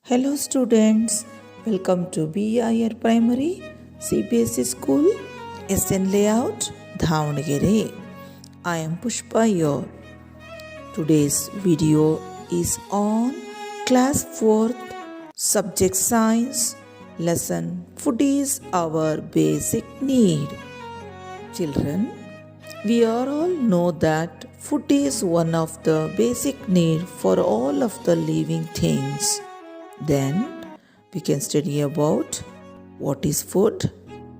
Hello students, welcome to BIR Primary CBSE School, SN Layout, Davangere. I am Pushpa here. Today's video is on Class 4th, Subject Science, Lesson Food is our basic need. Children, we all know that food is one of the basic needs for all of the living things. Then we can study about what is food,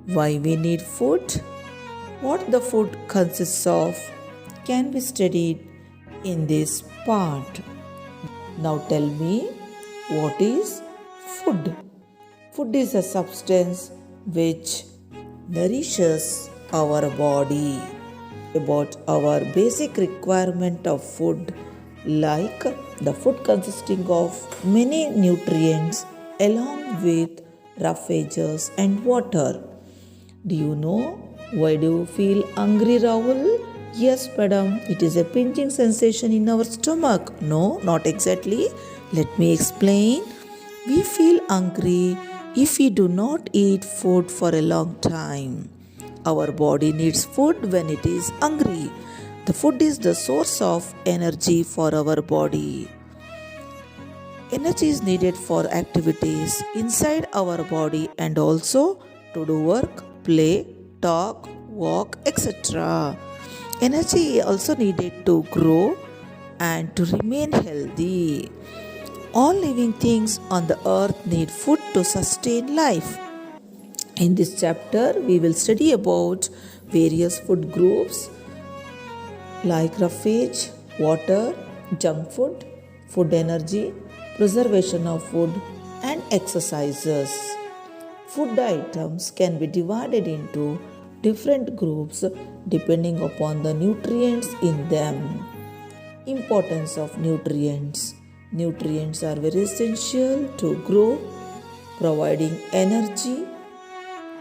why we need food, what the food consists of can be studied in this part. Now tell me, what is food? Food is a substance which nourishes our body. About our basic requirement of food, like the food consisting of many nutrients along with roughages and water. Do you know why do you feel hungry, Rahul? Yes, madam, it is a pinching sensation in our stomach. No, not exactly. Let me explain. We feel hungry if we do not eat food for a long time. Our body needs food when it is hungry. The food is the source of energy for our body. Energy is needed for activities inside our body and also to do work, play, talk, walk, etc. Energy is also needed to grow and to remain healthy. All living things on the earth need food to sustain life. In this chapter, we will study about various food groups like roughage, water, junk food, food energy, preservation of food, and exercises. Food items can be divided into different groups depending upon the nutrients in them. Importance of nutrients. Nutrients are very essential to grow, providing energy,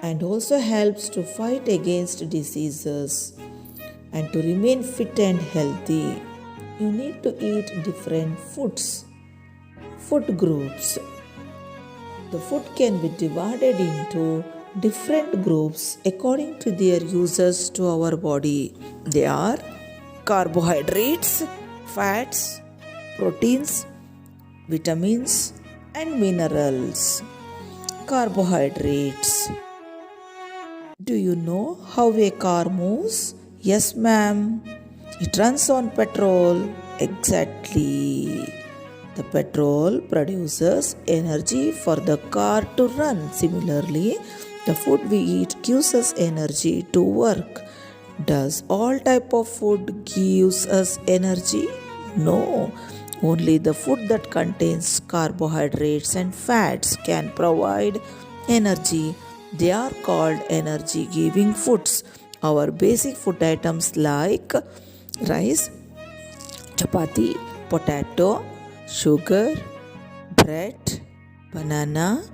and also helps to fight against diseases and to remain fit and healthy. You need to eat different foods. Food groups. The food can be divided into different groups according to their uses to our body. They are carbohydrates, fats, proteins, vitamins, and minerals. Carbohydrates. Do you know how a car moves? Yes, ma'am. It runs on petrol. Exactly. The petrol produces energy for the car to run. Similarly, the food we eat gives us energy to work. Does all type of food gives us energy? No. Only the food that contains carbohydrates and fats can provide energy. They are called energy giving foods. Our basic food items like rice, chapati, potato, sugar, bread, banana,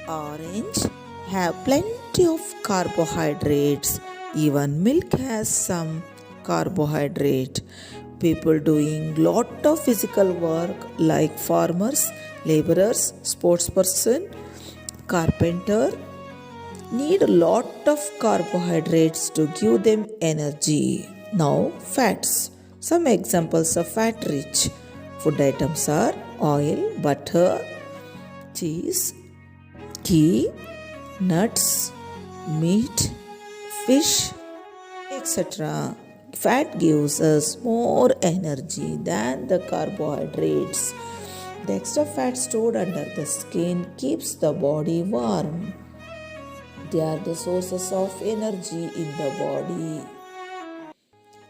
orange have plenty of carbohydrates. Even milk has some carbohydrate. People doing lot of physical work like farmers, laborers, sportsperson, carpenter need a lot of carbohydrates to give them energy. Now, fats. Some examples of fat-rich food items are oil, butter, cheese, ghee, nuts, meat, fish, etc. Fat gives us more energy than the carbohydrates. The extra fat stored under the skin keeps the body warm. They are the sources of energy in the body.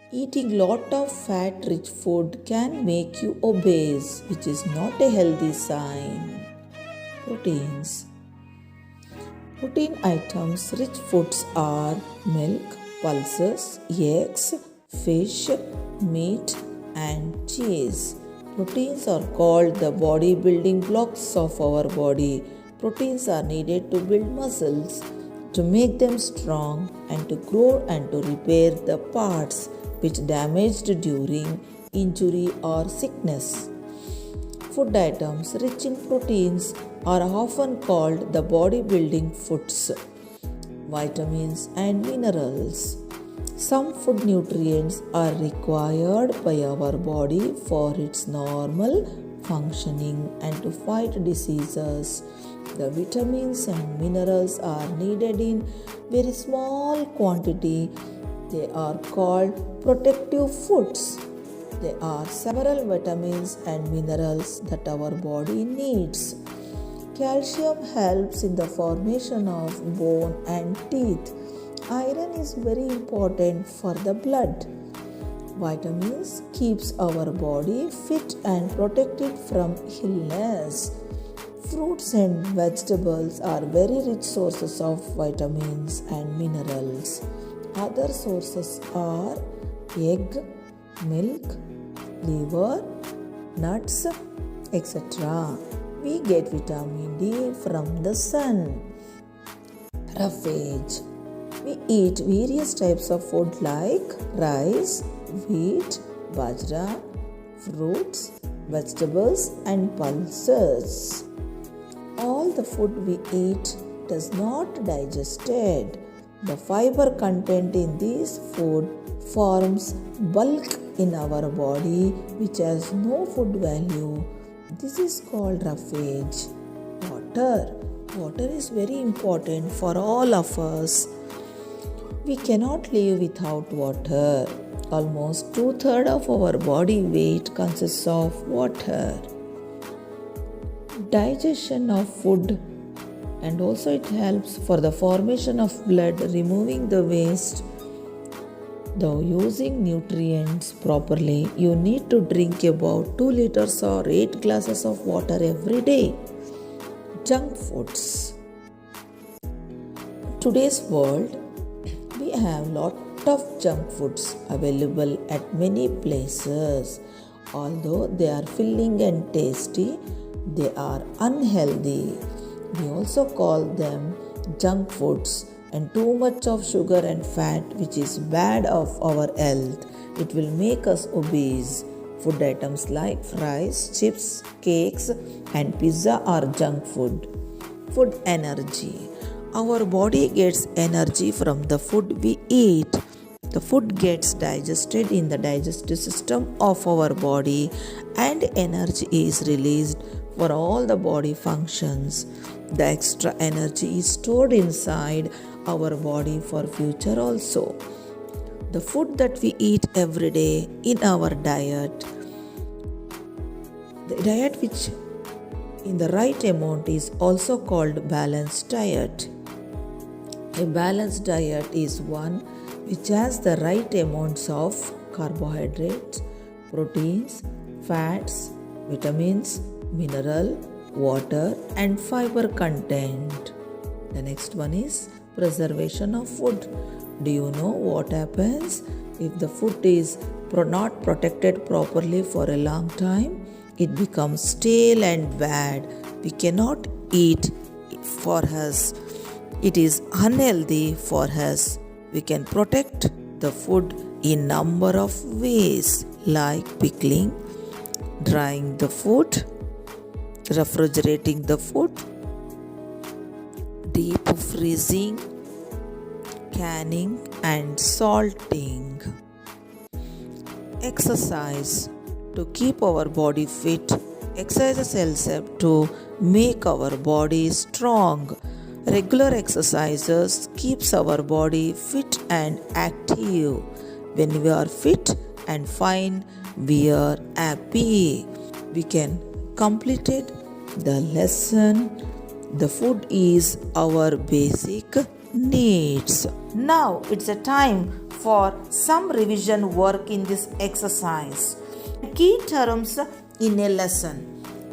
Eating lot of fat-rich food can make you obese, which is not a healthy sign. Proteins. Protein items rich foods are milk, pulses, eggs, fish, meat, and cheese. Proteins are called the body building blocks of our body. Proteins are needed to build muscles, to make them strong, and to grow and to repair the parts which damaged during injury or sickness. Food items rich in proteins are often called the bodybuilding foods. Vitamins and minerals. Some food nutrients are required by our body for its normal functioning and to fight diseases. The vitamins and minerals are needed in very small quantity. They are called protective foods. There are several vitamins and minerals that our body needs. Calcium helps in the formation of bone and teeth. Iron is very important for the blood. Vitamins keeps our body fit and protected from illness. Fruits and vegetables are very rich sources of vitamins and minerals. Other sources are egg, milk, liver, nuts, etc. We get vitamin D from the sun. Roughage. We eat various types of food like rice, wheat, bajra, fruits, vegetables and pulses. All the food we eat does not digested. The fiber content in this food forms bulk in our body which has no food value. This is called roughage. Water. Water is very important for all of us. We cannot live without water. Almost 2/3 of our body weight consists of water. Digestion of food, and also it helps for the formation of blood, removing the waste. Though using nutrients properly, you need to drink about 2 liters or 8 glasses of water every day. Junk foods. Today's world, we have lot of junk foods available at many places. Although they are filling and tasty, they are unhealthy. We also call them junk foods, and too much of sugar and fat, which is bad of our health. It will make us obese. Food items like fries, chips, cakes and pizza are junk food. Food energy. Our body gets energy from the food we eat. The food gets digested in the digestive system of our body and energy is released for all the body functions. The extra energy is stored inside our body for future also. The food that we eat every day in our diet, the diet which in the right amount is also called balanced diet. A balanced diet is one which has the right amounts of carbohydrates, proteins, fats, vitamins, mineral, water and fiber content. The next one is preservation of food. Do you know what happens if the food is not protected properly for a long time? It becomes stale and bad. We cannot eat it for us. It is unhealthy for us. We can protect the food in number of ways like pickling, drying the food, refrigerating the food, deep freezing, canning and salting. Exercise. To keep our body fit, exercise helps to make our body strong. Regular exercises keeps our body fit and active. When we are fit and fine, we are happy. We can complete the lesson. The food is our basic needs. Now it's a time for some revision work in this exercise. Key terms in a lesson.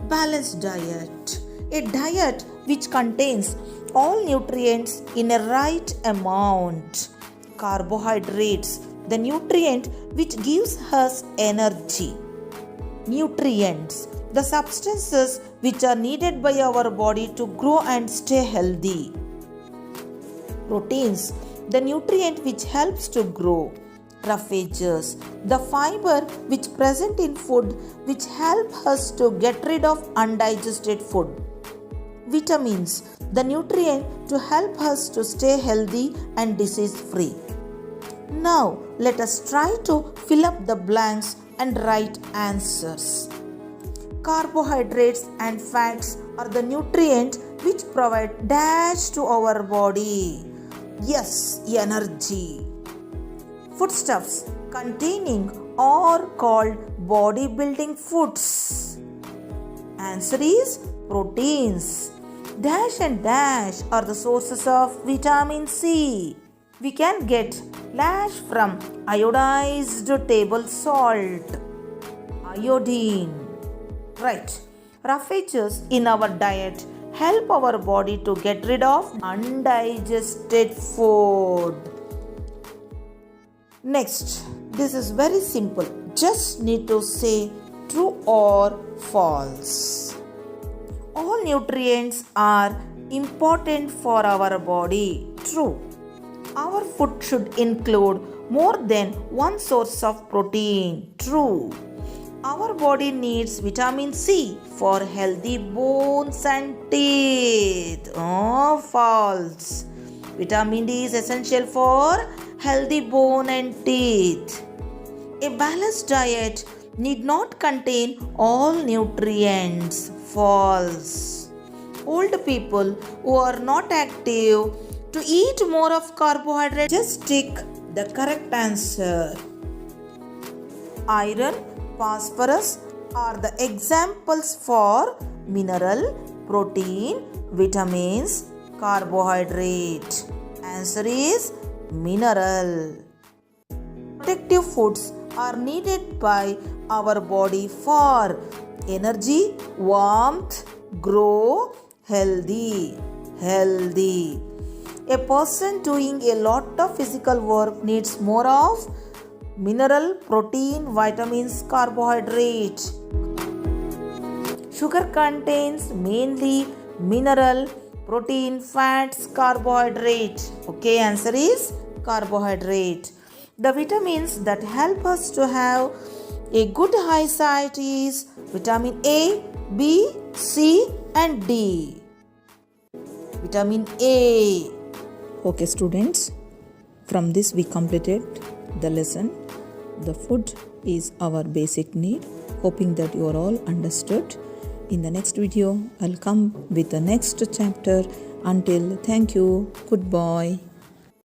Balanced diet. A diet which contains all nutrients in a right amount. Carbohydrates, the nutrient which gives us energy. Nutrients, the substances which are needed by our body to grow and stay healthy. Proteins, the nutrient which helps to grow. Roughages, the fiber which present in food which help us to get rid of undigested food. Vitamins, the nutrient to help us to stay healthy and disease free. Now let us try to fill up the blanks and write answers. Carbohydrates and fats are the nutrient which provide dash to our body. Yes, energy. Foodstuffs containing are called bodybuilding foods. Answer is proteins. Dash and dash are the sources of vitamin C. We can get lash from iodized table salt. Iodine. Right. Roughages in our diet help our body to get rid of undigested food. Next, this is very simple. Just need to say true or false. All nutrients are important for our body. True. Our food should include more than one source of protein. True. Our body needs vitamin C for healthy bones and teeth. Oh, false. Vitamin D is essential for healthy bone and teeth. A balanced diet need not contain all nutrients. False. Old people who are not active to eat more of carbohydrate. Just tick the correct answer. Iron, phosphorus are the examples for mineral, protein, vitamins, carbohydrate. Answer is mineral. Protective foods are needed by our body for energy, warmth, grow, healthy. A person doing a lot of physical work needs more of mineral, protein, vitamins, carbohydrate. Sugar contains mainly mineral, protein, fats, carbohydrate. Okay, answer is carbohydrate. The vitamins that help us to have a good eyesight is vitamin A, B, C and D. Vitamin A. Okay students, from this we completed the lesson. The food is our basic need. Hoping that you are all understood. In the next video, I'll come with the next chapter. Until, thank you. Goodbye.